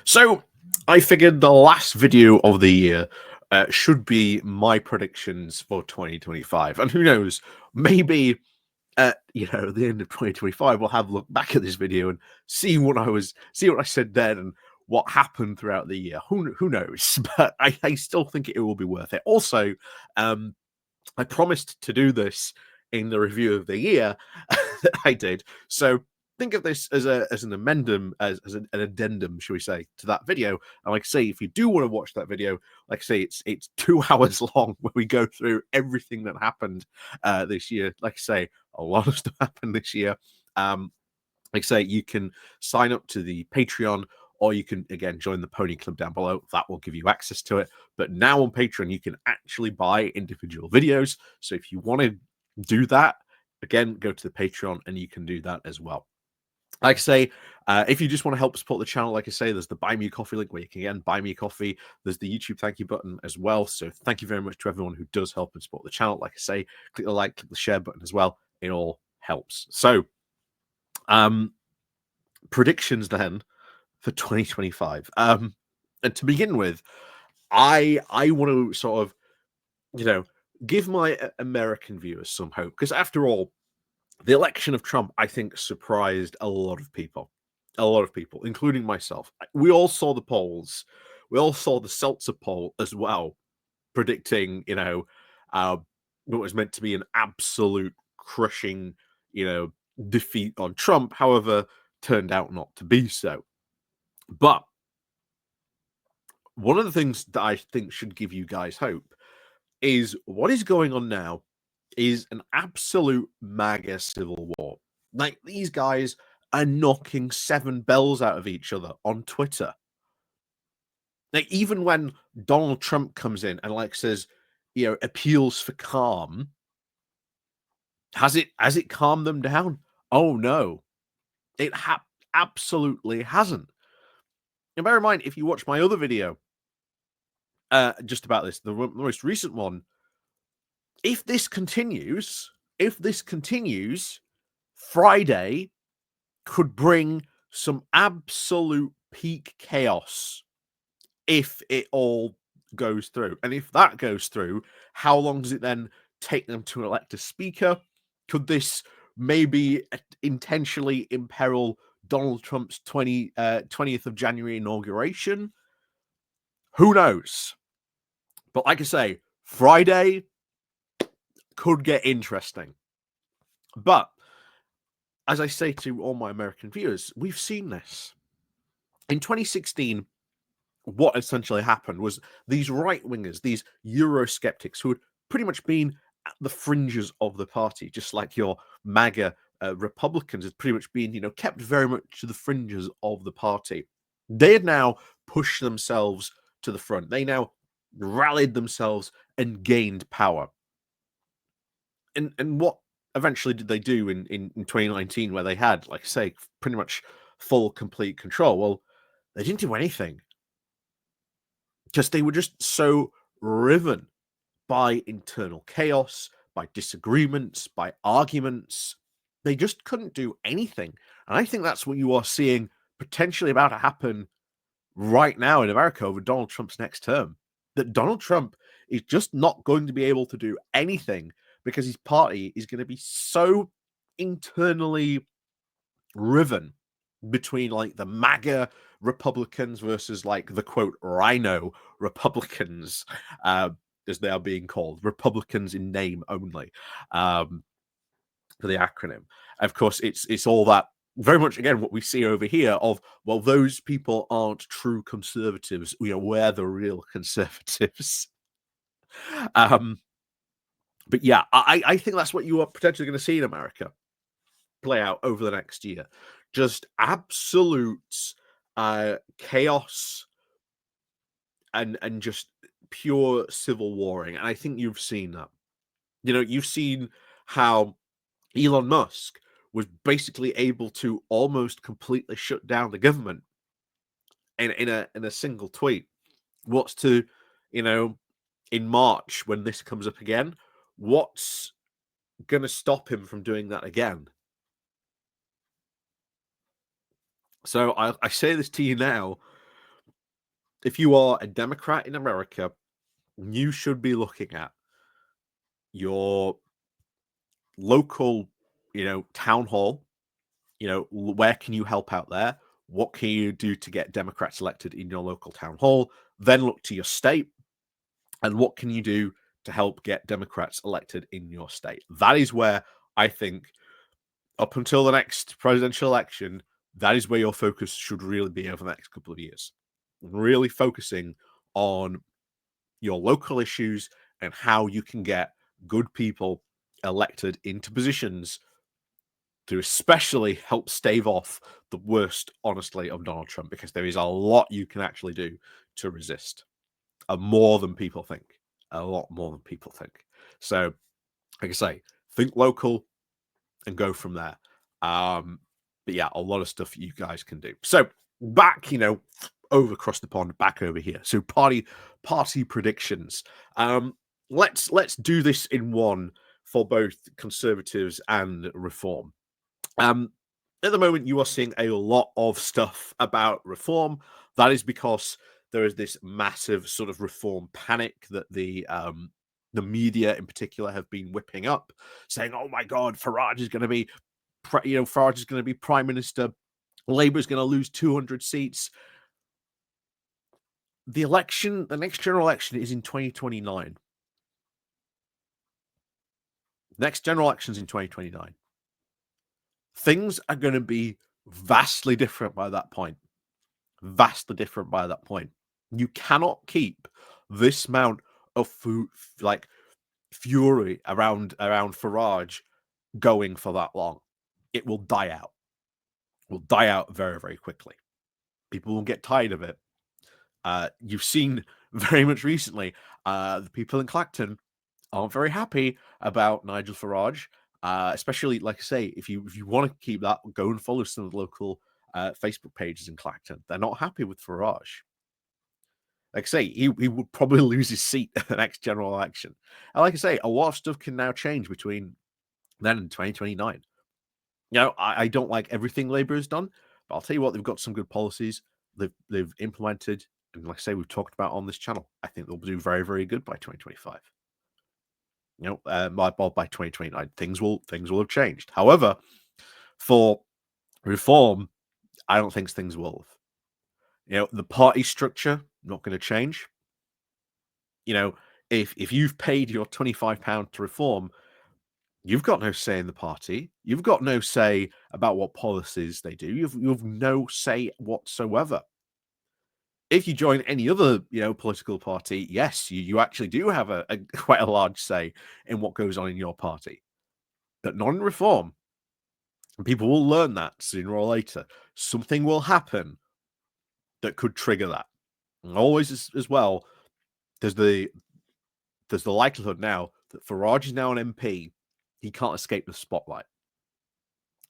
So I figured the last video of the year should be my predictions for 2025, and who knows, maybe at the end of 2025, we'll have a look back at this video and see what I said then and what happened throughout the year. Who knows? But I still think it will be worth it. Also, I promised to do this in the review of the year that I did. So think of this as an amendum, as an addendum, shall we say, to that video. And like I say, if you do want to watch that video, like I say, it's 2 hours long where we go through everything that happened this year. Like I say, a lot of stuff happened this year. Like I say, you can sign up to the Patreon, or you can again join the Pony Club down below. That will give you access to it. But now on Patreon, you can actually buy individual videos. So if you want to do that, again, go to the Patreon and you can do that as well. Like I say, if you just want to help support the channel, like I say, there's the Buy Me a Coffee link where you can again buy me a coffee. There's the YouTube thank you button as well. So thank you very much to everyone who does help and support the channel. Like I say, click the like, click the share button as well. It all helps. So, predictions then for 2025. And to begin with, I want to sort of, give my American viewers some hope, because after all, the election of Trump, I think, surprised a lot of people, including myself. We all saw the polls. We all saw the Seltzer poll as well, predicting, what was meant to be an absolute crushing, defeat on Trump. However, turned out not to be so. But one of the things that I think should give you guys hope is what is going on now is an absolute MAGA civil war. Like, these guys are knocking 7 bells out of each other on Twitter. Like, even when Donald Trump comes in and says, appeals for calm, has it calmed them down? Oh no, it absolutely hasn't. And bear in mind, if you watch my other video, just about this, the most recent one, if this continues, Friday could bring some absolute peak chaos if it all goes through. And if that goes through, how long does it then take them to elect a speaker? Could this maybe intentionally imperil Donald Trump's 20th of January inauguration? Who knows? But like I say, Friday could get interesting. But as I say to all my American viewers, we've seen this. In 2016, what essentially happened was these right-wingers, these Eurosceptics, who had pretty much been at the fringes of the party, just like your MAGA Republicans had pretty much been, kept very much to the fringes of the party. They had now pushed themselves to the front. They now rallied themselves and gained power. And what eventually did they do in 2019, where they had, like I say, pretty much full, complete control? Well, they didn't do anything, because they were just so riven by internal chaos, by disagreements, by arguments. They just couldn't do anything. And I think that's what you are seeing potentially about to happen right now in America over Donald Trump's next term. That Donald Trump is just not going to be able to do anything, because his party is going to be so internally riven between the MAGA Republicans versus the quote rhino Republicans, as they are being called, Republicans in name only, for the acronym. Of course, it's all that very much again what we see over here of, well, those people aren't true conservatives. We're the real conservatives. But yeah, I think that's what you are potentially going to see in America play out over the next year. Just absolute chaos and just pure civil warring. And I think you've seen that. You've seen how Elon Musk was basically able to almost completely shut down the government in a single tweet. What's to, in March when this comes up again, what's going to stop him from doing that again? So I say this to you now, if you are a Democrat in America, you should be looking at your local, town hall. Where can you help out there? What can you do to get Democrats elected in your local town hall? Then look to your state, and what can you do to help get Democrats elected in your state? That is where I think, up until the next presidential election, that is where your focus should really be over the next couple of years. Really focusing on your local issues and how you can get good people elected into positions to especially help stave off the worst, honestly, of Donald Trump, because there is a lot you can actually do to resist, more than people think, a lot more than people think. So, like I say, think local and go from there. But yeah, a lot of stuff you guys can do. So back, over across the pond, back over here. So party predictions. Let's do this in one for both Conservatives and Reform. At the moment, you are seeing a lot of stuff about Reform. That is because there is this massive sort of Reform panic that the media in particular have been whipping up, saying, "Oh my God, Farage is going to be, Farage is going to be prime minister. Labour is going to lose 200 seats." The next general election is in 2029. Next general election is in 2029. Things are going to be vastly different by that point. Vastly different by that point. You cannot keep this amount of fury around Farage going for that long. It will die out. Will die out very, very quickly. People will get tired of it. You've seen very much recently, the people in Clacton aren't very happy about Nigel Farage, especially, like I say, if you want to keep that, go and follow some of the local Facebook pages in Clacton. They're not happy with Farage. Like I say, he would probably lose his seat at the next general election. And like I say, a lot of stuff can now change between then and 2029. I don't like everything Labour has done, but I'll tell you what, they've got some good policies they've implemented, and like I say, we've talked about on this channel. I think they'll do very, very good by 2025. By 2029, things will have changed. However, for Reform, I don't think things will have. The party structure not going to change. If you've paid your £25 to Reform, you've got no say in the party. You've got no say about what policies they do. You've no say whatsoever. If you join any other, political party, yes, you actually do have a quite a large say in what goes on in your party, but not in Reform. And people will learn that sooner or later. Something will happen that could trigger that. And always as well, there's the likelihood now that Farage is now an MP. He can't escape the spotlight.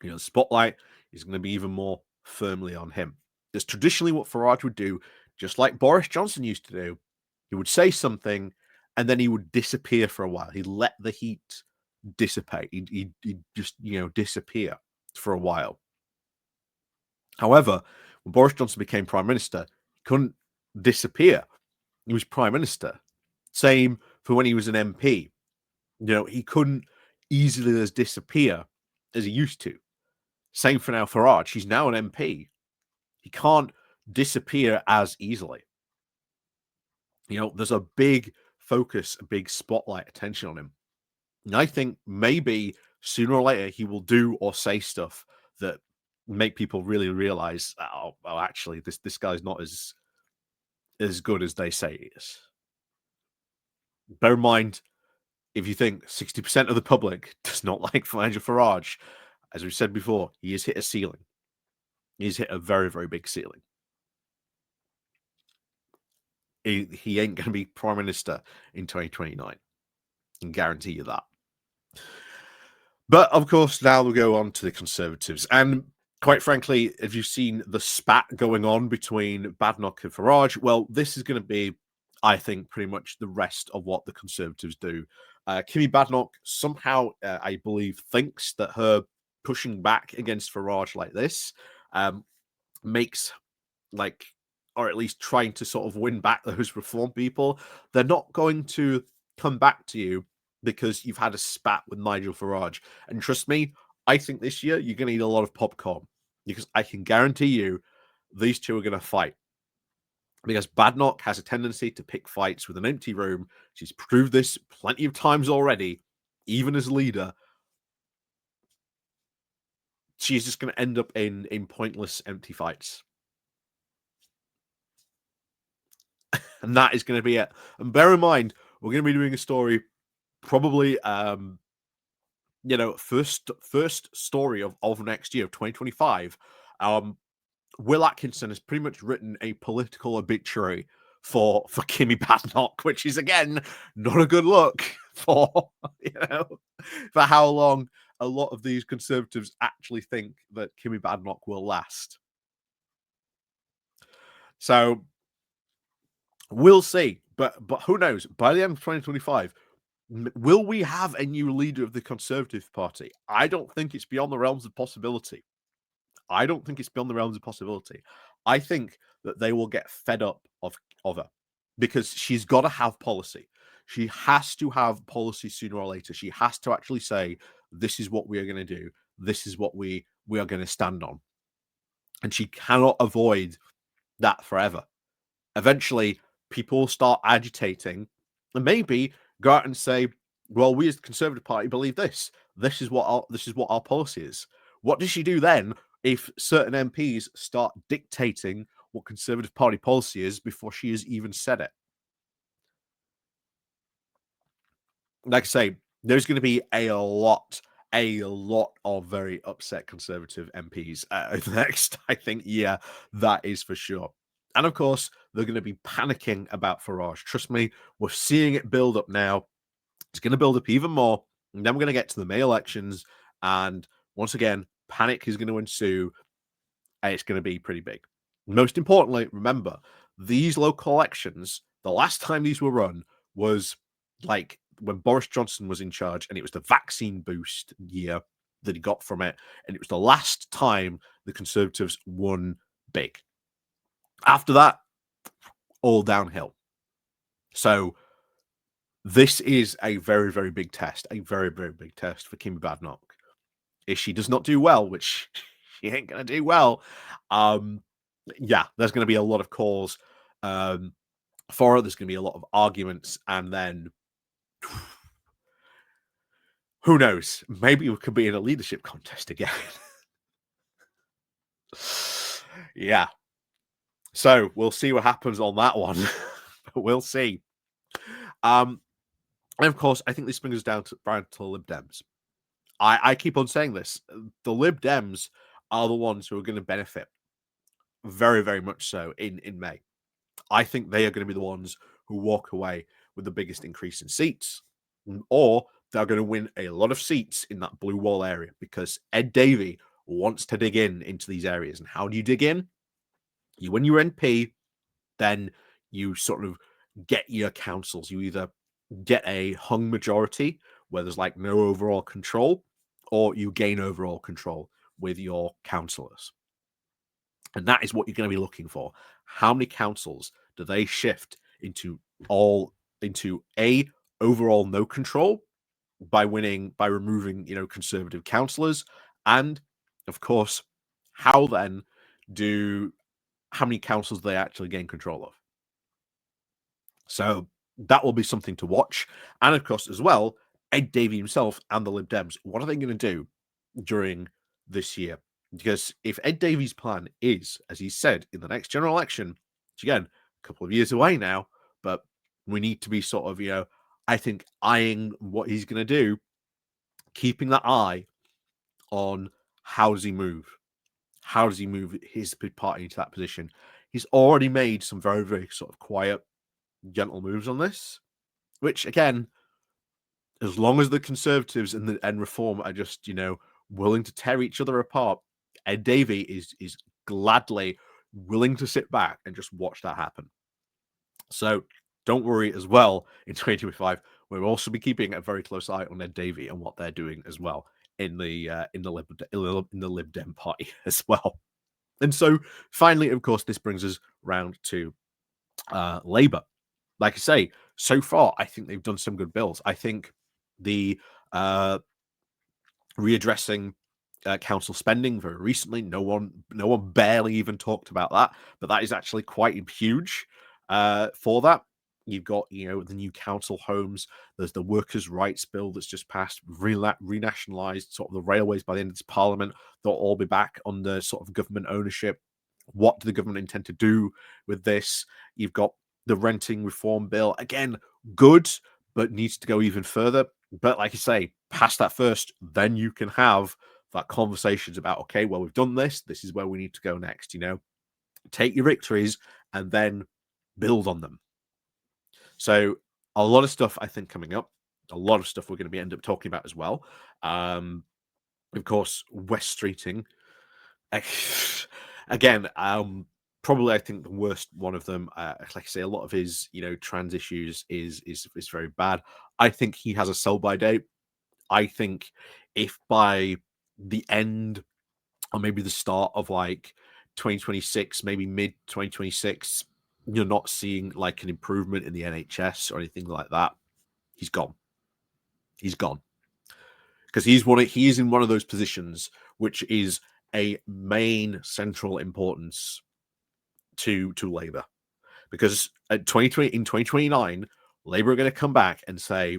The spotlight is going to be even more firmly on him. That's traditionally what Farage would do, just like Boris Johnson used to do. He would say something, and then he would disappear for a while. He'd let the heat dissipate. He'd just, disappear for a while. However, when Boris Johnson became prime minister, he couldn't disappear. He was prime minister. Same for when he was an MP. He couldn't easily as disappear as he used to. Same for now Farage. He's now an MP. He can't disappear as easily. There's a big focus, a big spotlight attention on him. And I think maybe sooner or later he will do or say stuff that make people really realize, actually, this guy's not as good as they say he is. Bear in mind, if you think 60% of the public does not like Nigel Farage, as we've said before, he has hit a ceiling. He's hit a very, very big ceiling. He ain't going to be prime minister in 2029. I can guarantee you that. But of course, now we'll go on to the Conservatives. And quite frankly, have you seen the spat going on between Badenoch and Farage? Well, this is going to be, I think, pretty much the rest of what the Conservatives do. Kimmy Badenoch somehow, I believe, thinks that her pushing back against Farage like this makes, or at least trying to sort of win back those reform people, they're not going to come back to you because you've had a spat with Nigel Farage. And trust me, I think this year you're going to eat a lot of popcorn because I can guarantee you these two are going to fight. Because Badenoch has a tendency to pick fights with an empty room. She's proved this plenty of times already, even as leader. She's just going to end up in pointless, empty fights. And that is going to be it. And bear in mind, we're going to be doing a story probably first story of next year, of 2025. Will Atkinson has pretty much written a political obituary for Kimmy Badenoch, which is again not a good look for for how long a lot of these conservatives actually think that Kimmy Badenoch will last. So we'll see, but who knows? By the end of 2025, will we have a new leader of the Conservative Party? I don't think it's beyond the realms of possibility. I think that they will get fed up of her because she's got to have policy. She has to have policy sooner or later. She has to actually say, this is what we are going to do. This is what we are going to stand on. And she cannot avoid that forever. Eventually, people start agitating and maybe go out and say, well, we as the Conservative Party believe this. This is what our policy is. What does she do then if certain MPs start dictating what Conservative Party policy is before she has even said it? Like I say, there's going to be a lot of very upset Conservative MPs next, I think. Yeah, that is for sure. And of course, they're going to be panicking about Farage. Trust me, we're seeing it build up now. It's going to build up even more. And then we're going to get to the May elections. And once again, panic is going to ensue. And it's going to be pretty big. Most importantly, remember, these local elections, the last time these were run was like when Boris Johnson was in charge, and it was the vaccine boost year that he got from it. And it was the last time the Conservatives won big. After that, all downhill. So this is a very, very big test, a very, very big test for Kimmy Badenoch. If she does not do well, which she ain't going to do well, yeah, there's going to be a lot of calls for her. There's going to be a lot of arguments, and then who knows? Maybe we could be in a leadership contest again. Yeah. So we'll see what happens on that one. We'll see. And of course, I think this brings us down to Lib Dems. I keep on saying this. The Lib Dems are the ones who are going to benefit very, very much so in May. I think they are going to be the ones who walk away with the biggest increase in seats, or they're going to win a lot of seats in that blue wall area because Ed Davey wants to dig into these areas. And how do you dig in? When you're NP, then you sort of get your councils. You either get a hung majority where there's like no overall control, or you gain overall control with your councillors. And that is what you're going to be looking for. How many councils do they shift into a overall no control by removing, conservative councillors? And of course, how many councils they actually gain control of? So that will be something to watch. And of course, as well, Ed Davey himself and the Lib Dems, what are they going to do during this year? Because if Ed Davey's plan is, as he said, in the next general election, which again, a couple of years away now, but we need to be sort of, I think, eyeing what he's going to do, keeping that eye on how does he move? How does he move his party into that position? He's already made some very, very sort of quiet, gentle moves on this, which again, as long as the Conservatives and Reform are just, willing to tear each other apart, Ed Davey is gladly willing to sit back and just watch that happen. So don't worry as well, in 2025, we'll also be keeping a very close eye on Ed Davey and what they're doing as well in the Lib Dem party as well. And so finally, of course, this brings us round to Labour. Like I say, so far, I think they've done some good bills. I think the readdressing council spending very recently, no one barely even talked about that, but that is actually quite huge for that. You've got, the new council homes. There's the workers' rights bill that's just passed, renationalised sort of the railways by the end of this parliament. They'll all be back under sort of government ownership. What do the government intend to do with this? You've got the renting reform bill. Again, good, but needs to go even further. But like I say, pass that first, then you can have that conversations about, okay, well, we've done this. This is where we need to go next. Take your victories and then build on them. So a lot of stuff I think coming up, a lot of stuff we're going to be end up talking about as well. Of course, West Streeting. Again, probably I think the worst one of them. Like I say, a lot of his trans issues is very bad. I think he has a sell by date. I think if by the end or maybe the start of like 2026, maybe mid 2026, you're not seeing like an improvement in the NHS or anything like that, he's gone. He's gone. Because he is in one of those positions which is a main central importance to Labour. Because in 2029, Labour are going to come back and say,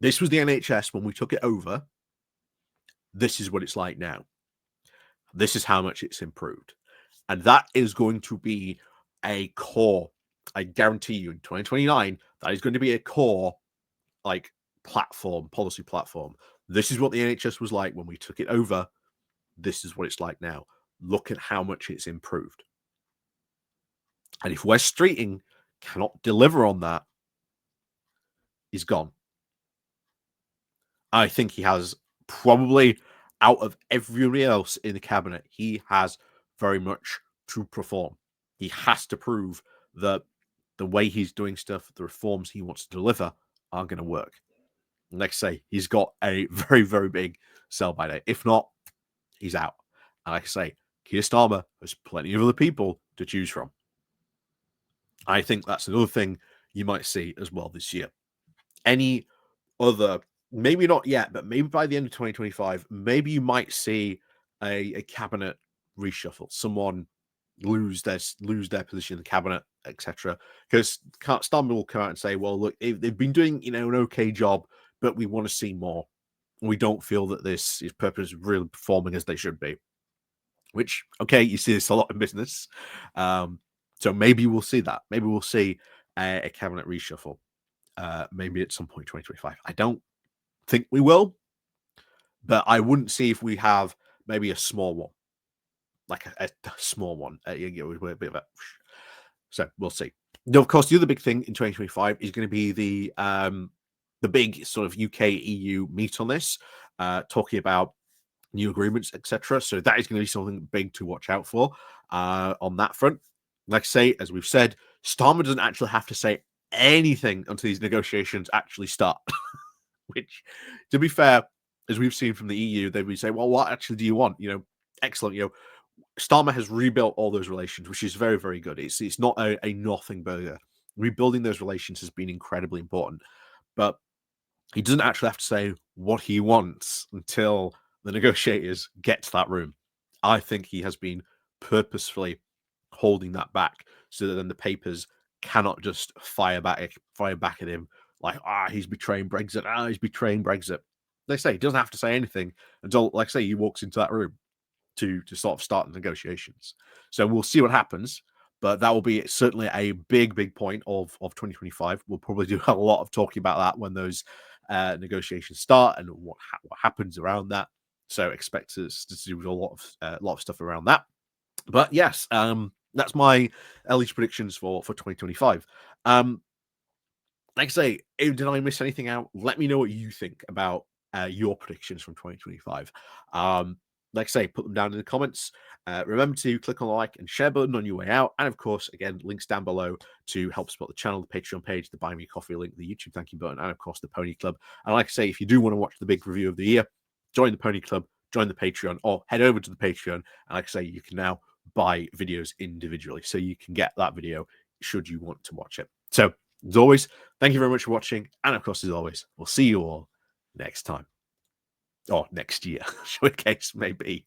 this was the NHS when we took it over. This is what it's like now. This is how much it's improved. And that is going to be a core. I guarantee you in 2029, that is going to be a core like policy platform. This is what the NHS was like when we took it over. This is what it's like now. Look at how much it's improved. And if West Streeting cannot deliver on that, he's gone. I think he has probably, out of everybody else in the cabinet, he has very much to perform. He has to prove that the way he's doing stuff, the reforms he wants to deliver, are going to work. And like I say, he's got a very, very big sell by date. If not, he's out. And like I say, Keir Starmer has plenty of other people to choose from. I think that's another thing you might see as well this year. Any other, maybe not yet, but maybe by the end of 2025, maybe you might see a cabinet reshuffle. Someone lose their position in the cabinet, etc. Because Starmer will come out and say, "Well, look, they've been doing an okay job, but we want to see more. We don't feel that this is purpose really performing as they should be." Which, okay, you see this a lot in business. So maybe we'll see that. Maybe we'll see a cabinet reshuffle. Maybe at some point in 2025. I don't think we will, but I wouldn't see if we have maybe a small one, like a small one. A bit of a. So we'll see. Now, of course, the other big thing in 2025 is going to be the big sort of UK EU meet on this, talking about new agreements, etc. So that is going to be something big to watch out for on that front. Like I say, as we've said, Starmer doesn't actually have to say anything until these negotiations actually start. Which, to be fair, as we've seen from the EU, they would say, well, what actually do you want? Excellent. Starmer has rebuilt all those relations, which is very, very good. It's not a nothing burger. Rebuilding those relations has been incredibly important. But he doesn't actually have to say what he wants until the negotiators get to that room. I think he has been purposefully holding that back so that then the papers cannot just fire back at him like, he's betraying Brexit. He's betraying Brexit. They say he doesn't have to say anything until, like I say, he walks into that room to sort of start the negotiations. So we'll see what happens. But that will be certainly a big, big point of 2025. We'll probably do a lot of talking about that when those negotiations start and what happens around that. So expect us to do a lot of stuff around that. But yes, that's my early predictions for 2025. Like I say, did I miss anything out? Let me know what you think about your predictions from 2025. Like I say, put them down in the comments. Remember to click on the like and share button on your way out. And of course, again, links down below to help support the channel, the Patreon page, the Buy Me Coffee link, the YouTube thank you button, and of course, the Pony Club. And like I say, if you do want to watch the big review of the year, join the Pony Club. join the Patreon or head over to the Patreon. And like I say, you can now buy videos individually, so you can get that video should you want to watch it. So as always, thank you very much for watching, and of course, as always, we'll see you all next time, or next year, whichever case may be.